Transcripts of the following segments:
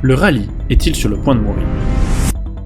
Le rallye est-il sur le point de mourir ?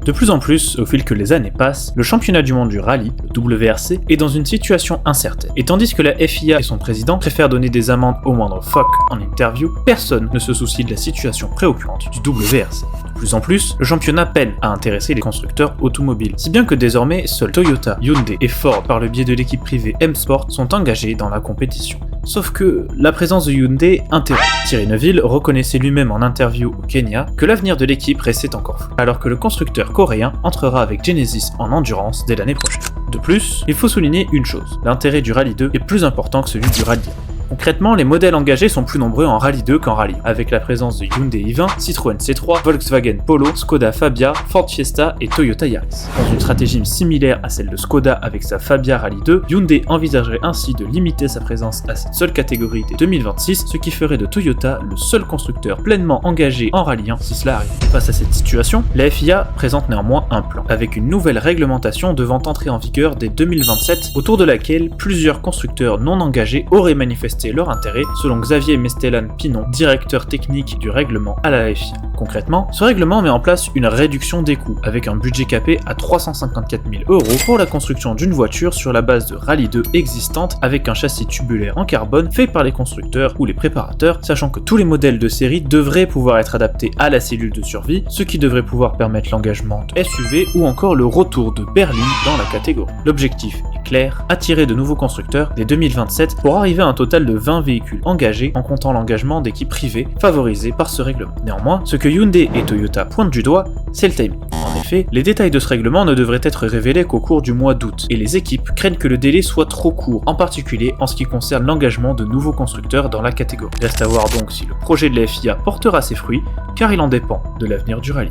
De plus en plus, au fil que les années passent, le championnat du monde du rallye, le WRC, est dans une situation incertaine. Et tandis que la FIA et son président préfèrent donner des amendes au moindre phoque en interview, personne ne se soucie de la situation préoccupante du WRC. De plus en plus, le championnat peine à intéresser les constructeurs automobiles, si bien que désormais, seuls Toyota, Hyundai et Ford, par le biais de l'équipe privée M-Sport, sont engagés dans la compétition. Sauf que la présence de Hyundai interrompt. Thierry Neuville reconnaissait lui-même en interview au Kenya que l'avenir de l'équipe restait encore flou, alors que le constructeur coréen entrera avec Genesis en endurance dès l'année prochaine. De plus, il faut souligner une chose, l'intérêt du Rallye 2 est plus important que celui du Rallye 1. Concrètement, les modèles engagés sont plus nombreux en Rallye 2 qu'en Rallye 1, avec la présence de Hyundai i20, Citroën C3, Volkswagen Polo, Skoda Fabia, Ford Fiesta et Toyota Yaris. Dans une stratégie similaire à celle de Skoda avec sa Fabia Rallye 2, Hyundai envisagerait ainsi de limiter sa présence à cette seule catégorie dès 2026, ce qui ferait de Toyota le seul constructeur pleinement engagé en Rallye 1 si cela arrive. Face à cette situation, la FIA présente néanmoins un plan, avec une nouvelle réglementation devant entrer en vigueur dès 2027, autour de laquelle plusieurs constructeurs non engagés auraient manifesté leur intérêt, selon Xavier Mestelan-Pinon, directeur technique du règlement à la FIA. Concrètement, ce règlement met en place une réduction des coûts, avec un budget capé à 354 000 € pour la construction d'une voiture sur la base de Rallye 2 existante, avec un châssis tubulaire en carbone fait par les constructeurs ou les préparateurs, sachant que tous les modèles de série devraient pouvoir être adaptés à la cellule de survie, ce qui devrait pouvoir permettre l'engagement de SUV ou encore le retour de berline dans la catégorie. L'objectif est clair, attirer de nouveaux constructeurs dès 2027 pour arriver à un total de 20 véhicules engagés en comptant l'engagement d'équipes privées favorisées par ce règlement. Néanmoins, ce que Hyundai et Toyota pointent du doigt, c'est le timing. En effet, les détails de ce règlement ne devraient être révélés qu'au cours du mois d'août, et les équipes craignent que le délai soit trop court, en particulier en ce qui concerne l'engagement de nouveaux constructeurs dans la catégorie. Reste à voir donc si le projet de la FIA portera ses fruits, car il en dépend de l'avenir du rallye.